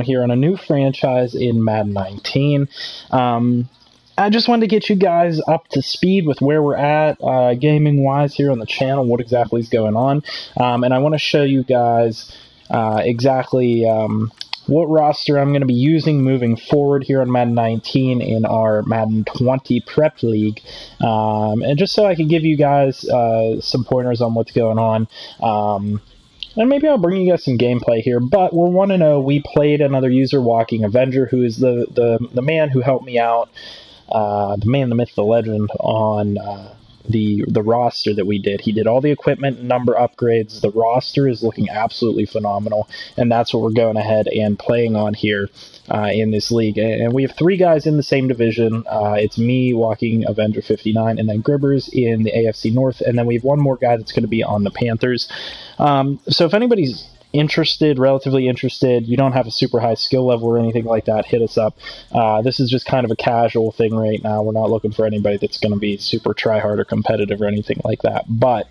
Here on a new franchise in Madden 19. I just wanted to get you guys up to speed with where we're at gaming-wise here on the channel, what exactly is going on, and I want to show you guys exactly what roster I'm going to be using moving forward here on Madden 19 in our Madden 20 Prep League, and just so I can give you guys some pointers on what's going on. And maybe I'll bring you guys some gameplay here, but we're 1-0. We played another user, Walking Avenger, who is the man who helped me out, the man, the myth, the legend, on the roster that we did. He did all the equipment and number upgrades. The roster is looking absolutely phenomenal, and that's what we're going ahead and playing on here in this league. And we have 3 guys in the same division. It's me, Walking Avenger 59, and then Gribbers in the AFC North, and then we have one more guy that's going to be on the Panthers. So if anybody's interested, relatively interested, you don't have a super high skill level or anything like that, hit us up. This is just kind of a casual thing right now. We're not looking for anybody that's going to be super try-hard or competitive or anything like that. But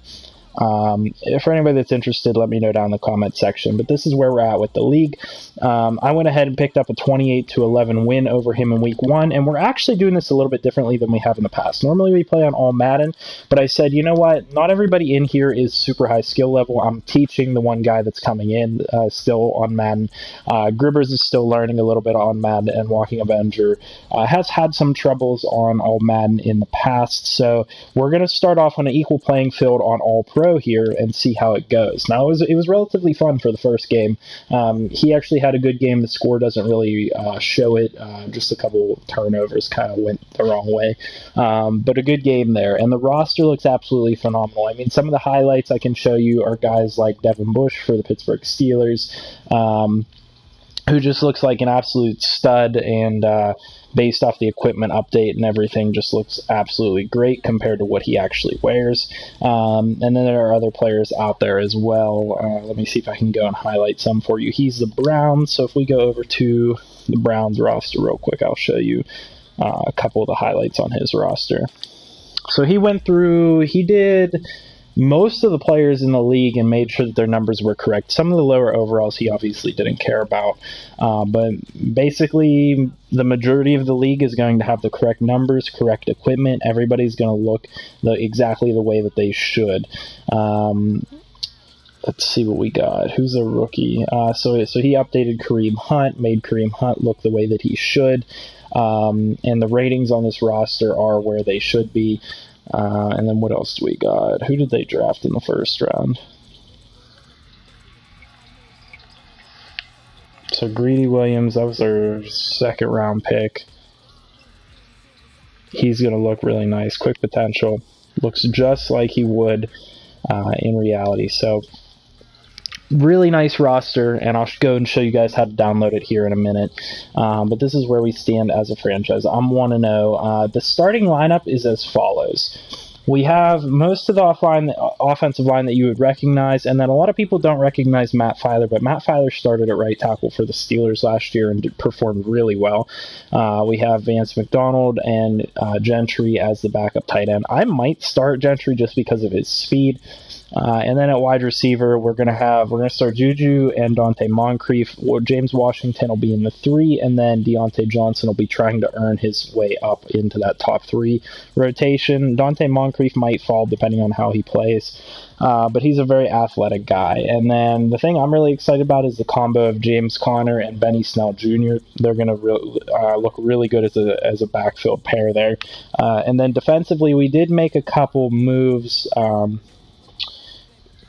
for anybody that's interested, let me know down in the comment section. But this is where we're at with the league. I went ahead and picked up a 28-11 win over him in week 1, and we're actually doing this a little bit differently than we have in the past. Normally we play on all Madden, but I said, you know what, not everybody in here is super high skill level. I'm teaching the one guy that's coming in still on Madden. Gribbers is still learning a little bit on Madden, and Walking Avenger has had some troubles on all Madden in the past. So we're going to start off on an equal playing field on all pro here and see how it goes. Now it was relatively fun for the first game. He actually had a good game. The score doesn't really show it. Just a couple turnovers kind of went the wrong way, but a good game there. And the roster looks absolutely phenomenal. I mean, some of the highlights I can show you are guys like Devin Bush for the Pittsburgh Steelers, who just looks like an absolute stud, and based off the equipment update and everything, just looks absolutely great compared to what he actually wears. And then there are other players out there as well. Let me see if I can go and highlight some for you. He's the Browns, so if we go over to the Browns roster real quick, I'll show you a couple of the highlights on his roster. So he went through, he did most of the players in the league and made sure that their numbers were correct. Some of the lower overalls he obviously didn't care about, but basically the majority of the league is going to have the correct numbers, correct equipment. Everybody's going to look exactly the way that they should. Let's see what we got. Who's a rookie? So he updated Kareem Hunt, made Kareem Hunt look the way that he should, and the ratings on this roster are where they should be. And then what else do we got? Who did they draft in the first round? So Greedy Williams, that was their second round pick. He's going to look really nice. Quick potential. Looks just like he would in reality. So really nice roster, and I'll go and show you guys how to download it here in a minute. But this is where we stand as a franchise. I'm 1-0. The starting lineup is as follows. We have most of the offensive line that you would recognize, and then a lot of people don't recognize Matt Filer, but Matt Filer started at right tackle for the Steelers last year and performed really well. We have Vance McDonald and Gentry as the backup tight end. I might start Gentry just because of his speed. And then at wide receiver, we're gonna start Juju and Dante Moncrief. James Washington will be in the 3, and then Deontay Johnson will be trying to earn his way up into that top 3 rotation. Dante Moncrief might fall depending on how he plays, but he's a very athletic guy. And then the thing I'm really excited about is the combo of James Conner and Benny Snell Jr. They're gonna look really good as a backfield pair there. And then defensively, we did make a couple moves.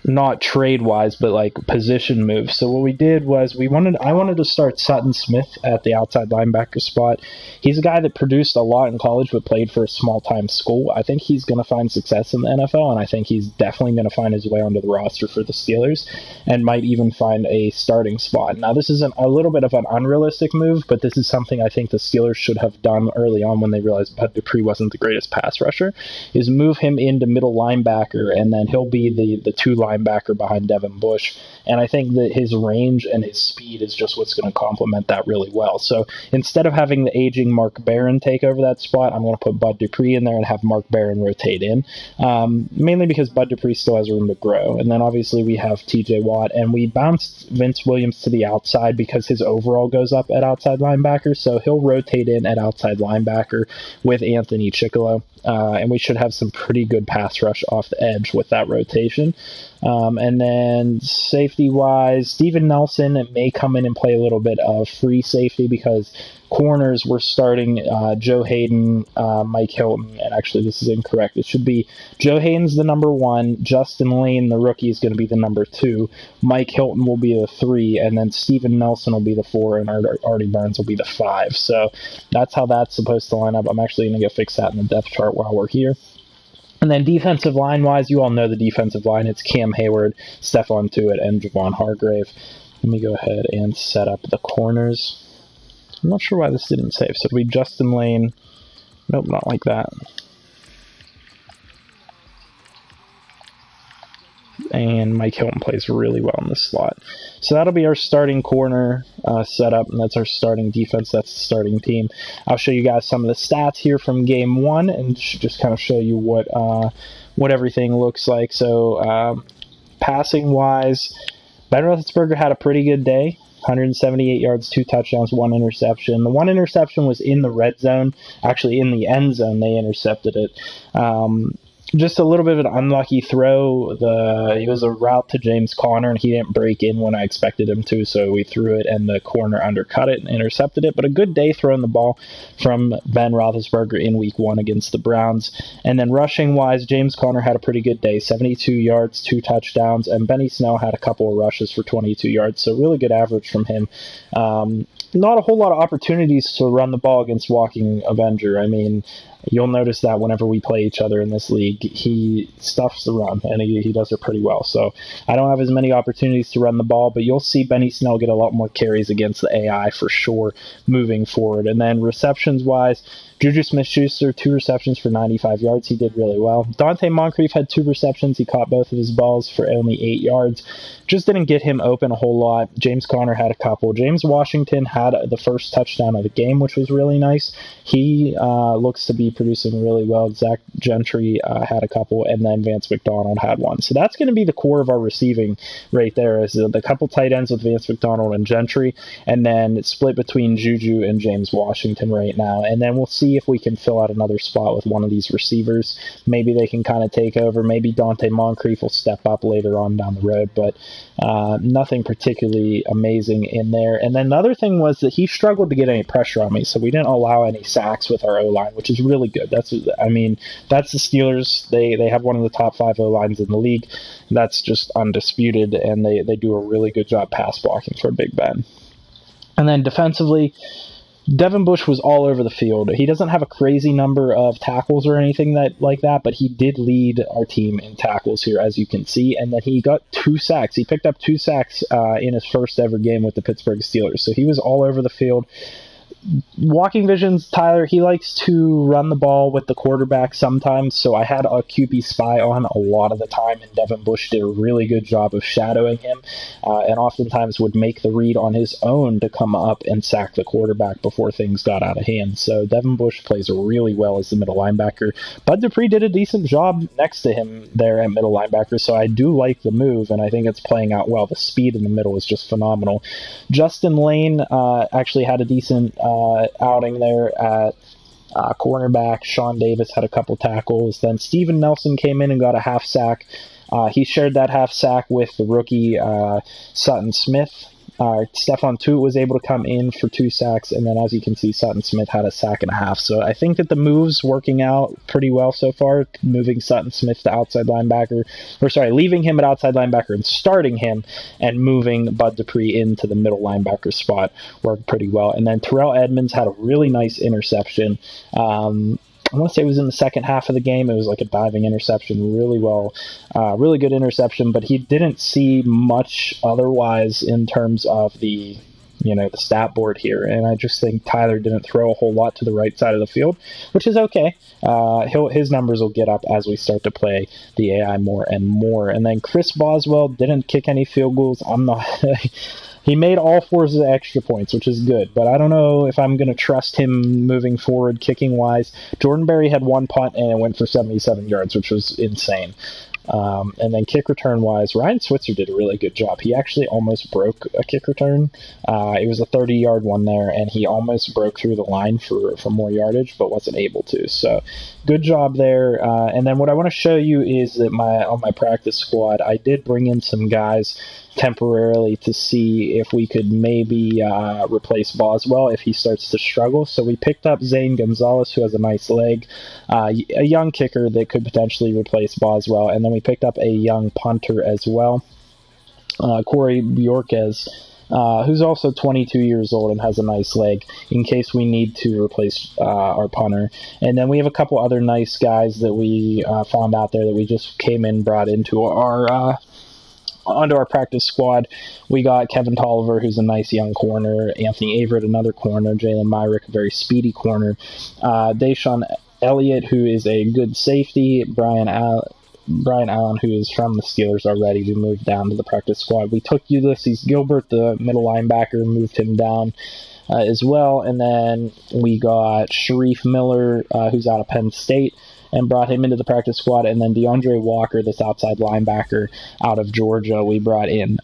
Not trade-wise, but like position moves. So what we did was I wanted to start Sutton Smith at the outside linebacker spot. He's a guy that produced a lot in college but played for a small-time school. I think he's going to find success in the NFL, and I think he's definitely going to find his way onto the roster for the Steelers and might even find a starting spot. Now, this is a little bit of an unrealistic move, but this is something I think the Steelers should have done early on when they realized Bud Dupree wasn't the greatest pass rusher, is move him into middle linebacker, and then he'll be the 2 linebacker linebacker behind Devin Bush. And I think that his range and his speed is just what's going to complement that really well. So instead of having the aging Mark Barron take over that spot, I'm going to put Bud Dupree in there and have Mark Barron rotate in, mainly because Bud Dupree still has room to grow. And then obviously we have TJ Watt, and we bounced Vince Williams to the outside because his overall goes up at outside linebacker, so he'll rotate in at outside linebacker with Anthony Chickillo. And we should have some pretty good pass rush off the edge with that rotation. And then safety-wise, Steven Nelson may come in and play a little bit of free safety because corners we're starting Joe Hayden, Mike Hilton, and actually this is incorrect. It should be Joe Hayden's the number 1, Justin Lane, the rookie, is going to be the number 2, Mike Hilton will be the 3, and then Steven Nelson will be the 4, and Artie Burns will be the 5. So that's how that's supposed to line up. I'm actually going to go fix that in the depth chart while we're here. And then defensive line-wise, you all know the defensive line. It's Cam Hayward, Stephon Tuitt, and Javon Hargrave. Let me go ahead and set up the corners. I'm not sure why this didn't save. So it'll be Justin Lane. Nope, not like that. And Mike Hilton plays really well in the slot. So that'll be our starting corner setup, and that's our starting defense. That's the starting team. I'll show you guys some of the stats here from game 1 and just kind of show you what everything looks like. So passing-wise, Ben Roethlisberger had a pretty good day. 178 yards, 2 touchdowns, 1 interception. The 1 interception was in the red zone. Actually, in the end zone, they intercepted it. Just a little bit of an unlucky throw. It was a route to James Conner, and he didn't break in when I expected him to, so we threw it, and the corner undercut it and intercepted it. But a good day throwing the ball from Ben Roethlisberger in Week 1 against the Browns. And then rushing-wise, James Conner had a pretty good day, 72 yards, 2 touchdowns, and Benny Snell had a couple of rushes for 22 yards, so really good average from him. Not a whole lot of opportunities to run the ball against Walking Avenger. I mean, you'll notice that whenever we play each other in this league, he stuffs the run, and he does it pretty well. So I don't have as many opportunities to run the ball, but you'll see Benny Snell get a lot more carries against the AI for sure moving forward. And then receptions-wise, Juju Smith-Schuster, 2 receptions for 95 yards. He did really well. Dante Moncrief had 2 receptions. He caught both of his balls for only 8 yards. Just didn't get him open a whole lot. James Conner had a couple. James Washington had the first touchdown of the game, which was really nice. He looks to be producing really well. Zach Gentry had a couple, and then Vance McDonald had 1. So that's going to be the core of our receiving right there, is the couple tight ends with Vance McDonald and Gentry, and then it's split between Juju and James Washington right now. And then we'll see if we can fill out another spot with one of these receivers. Maybe they can kind of take over. Maybe Dante Moncrief will step up later on down the road, but nothing particularly amazing in there. And then the other thing was that he struggled to get any pressure on me, so we didn't allow any sacks with our O-line, which is really good. That's the Steelers. They have one of the top 5 O-lines in the league. That's just undisputed, and they do a really good job pass blocking for Big Ben. And then defensively, Devin Bush was all over the field. He doesn't have a crazy number of tackles or anything like that, but he did lead our team in tackles here, as you can see, and then he got 2 sacks. He picked up 2 sacks in his first ever game with the Pittsburgh Steelers, so he was all over the field. Walking Visions, Tyler, he likes to run the ball with the quarterback sometimes, so I had a QB spy on a lot of the time, and Devin Bush did a really good job of shadowing him, and oftentimes would make the read on his own to come up and sack the quarterback before things got out of hand. So Devin Bush plays really well as the middle linebacker. Bud Dupree did a decent job next to him there at middle linebacker, so I do like the move, and I think it's playing out well. The speed in the middle is just phenomenal. Justin Lane actually had a decent outing there at cornerback. Sean Davis had a couple tackles. Then Steven Nelson came in and got a half sack. He shared that half sack with the rookie Sutton Smith. Stephon Tuitt was able to come in for 2 sacks, and then as you can see, Sutton Smith had a sack and a half. So I think that the move's working out pretty well so far, moving Sutton Smith to outside linebacker, leaving him at outside linebacker and starting him, and moving Bud Dupree into the middle linebacker spot worked pretty well. And then Terrell Edmonds had a really nice interception. I want to say it was in the second half of the game. It was like a diving interception, really good interception, but he didn't see much otherwise in terms of the the stat board here, and I just think Tyler didn't throw a whole lot to the right side of the field, which is okay. His numbers will get up as we start to play the AI more and more. And then Chris Boswell didn't kick any field goals. I'm not. He made all 4 of the extra points, which is good, but I don't know if I'm going to trust him moving forward kicking-wise. Jordan Berry had 1 punt, and it went for 77 yards, which was insane. And then kick return-wise, Ryan Switzer did a really good job. He actually almost broke a kick return. It was a 30-yard one there, and he almost broke through the line for more yardage, but wasn't able to. So good job there. And then what I want to show you is that on my practice squad, I did bring in some guys temporarily to see if we could maybe replace Boswell if he starts to struggle. So we picked up Zane Gonzalez, who has a nice leg, a young kicker that could potentially replace Boswell, and then we picked up a young punter as well, Corey Bjorquez, who's also 22 years old and has a nice leg in case we need to replace our punter. And then we have a couple other nice guys that we found out there that we just came in, brought into onto our practice squad. We got Kevin Tolliver, who's a nice young corner, Anthony Averett, another corner, Jalen Myrick, a very speedy corner, Deshaun Elliott, who is a good safety, Brian Allen, who is from the Steelers already, who moved down to the practice squad. We took Ulysses Gilbert, the middle linebacker, moved him down as well, and then we got Sharif Miller, who's out of Penn State, and brought him into the practice squad. And then DeAndre Walker, this outside linebacker out of Georgia, we brought in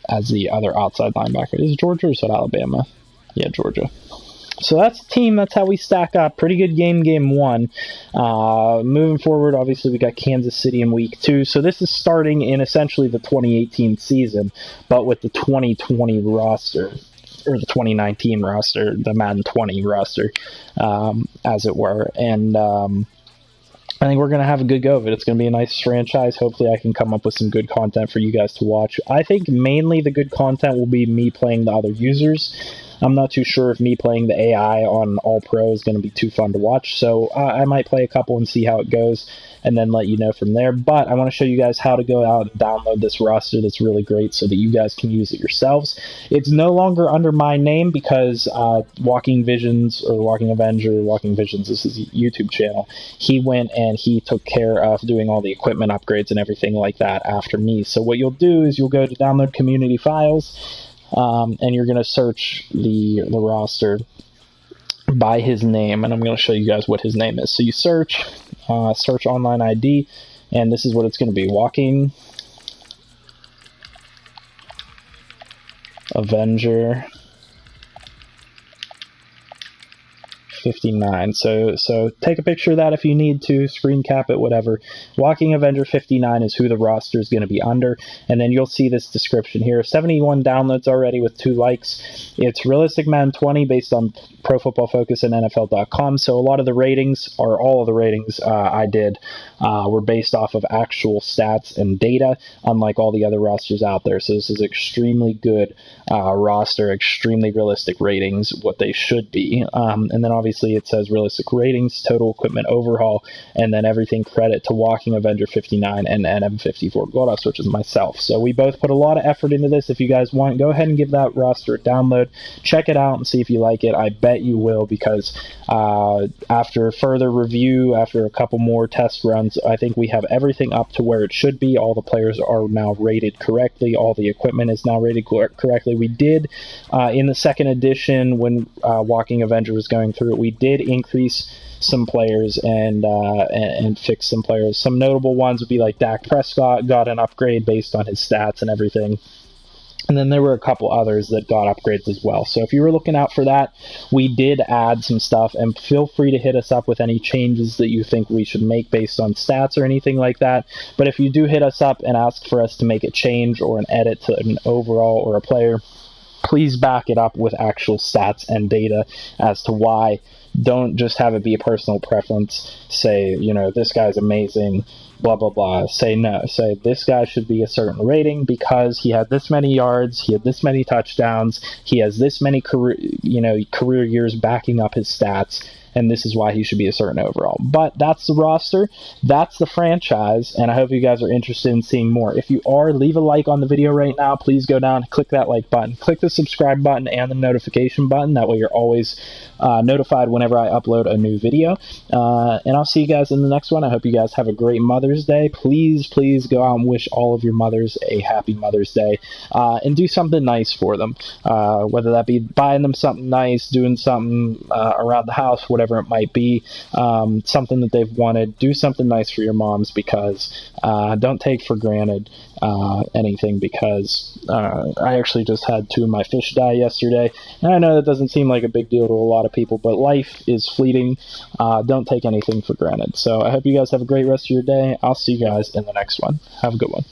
as the other outside linebacker. Is it Georgia or is it Alabama? Yeah, Georgia. So that's the team. That's how we stack up. Pretty good game 1. Moving forward, obviously, we got Kansas City in week 2. So this is starting in essentially the 2018 season, but with the 2020 roster, or the 2019 roster, the Madden 20 roster, as it were. And I think we're going to have a good go of it. It's going to be a nice franchise. Hopefully I can come up with some good content for you guys to watch. I think mainly the good content will be me playing the other users. I'm not too sure if me playing the AI on All Pro is going to be too fun to watch, so I might play a couple and see how it goes, and then let you know from there. But I want to show you guys how to go out and download this roster that's really great so that you guys can use it yourselves. It's no longer under my name because Walking Visions, or Walking Avenger, Walking Visions, this is his YouTube channel, he went and he took care of doing all the equipment upgrades and everything like that after me. So what you'll do is you'll go to download community files, and you're going to search the roster by his name, and I'm going to show you guys what his name is. So you search online ID, and this is what it's going to be: Walking Avenger 59. So take a picture of that if you need to, screen cap it, whatever. Walking Avenger 59 is who the roster is going to be under, and then you'll see this description here. 71 downloads already with 2 likes. It's Realistic Madden 20 based on Pro Football Focus and NFL.com, so a lot of the ratings, or all of the ratings I did, were based off of actual stats and data, unlike all the other rosters out there. So this is extremely good roster, extremely realistic ratings, what they should be. And then obviously it says realistic ratings, total equipment overhaul, and then everything credit to Walking Avenger 59 and NM54 Godos, which is myself. So we both put a lot of effort into this. If you guys want, go ahead and give that roster a download. Check it out and see if you like it. I bet you will, because after further review, after a couple more test runs, I think we have everything up to where it should be. All the players are now rated correctly. All the equipment is now rated correctly. We did, in the second edition, when Walking Avenger was going through it, we did increase some players and fix some players. Some notable ones would be like Dak Prescott got an upgrade based on his stats and everything. And then there were a couple others that got upgrades as well. So if you were looking out for that, we did add some stuff, and feel free to hit us up with any changes that you think we should make based on stats or anything like that. But if you do hit us up and ask for us to make a change or an edit to an overall or a player, please back it up with actual stats and data as to why Don't just have it be a personal preference. Say, this guy's amazing, blah, blah, blah. Say no. Say this guy should be a certain rating because he had this many yards, he had this many touchdowns, he has this many career years backing up his stats, and this is why he should be a certain overall. But that's the roster, that's the franchise, and I hope you guys are interested in seeing more. If you are, leave a like on the video right now. Please go down, click that like button, click the subscribe button and the notification button. That way you're always notified whenever I upload a new video. And I'll see you guys in the next one. I hope you guys have a great Mother's Day. Please, please go out and wish all of your mothers a happy Mother's Day, and do something nice for them, whether that be buying them something nice, doing something around the house, whatever it might be, something that they've wanted. Do something nice for your moms, because don't take for granted anything, because I actually just had 2 of my fish die yesterday, and I know that doesn't seem like a big deal to a lot of people, but life is fleeting. Don't take anything for granted. So I hope you guys have a great rest of your day. I'll see you guys in the next one. Have a good one.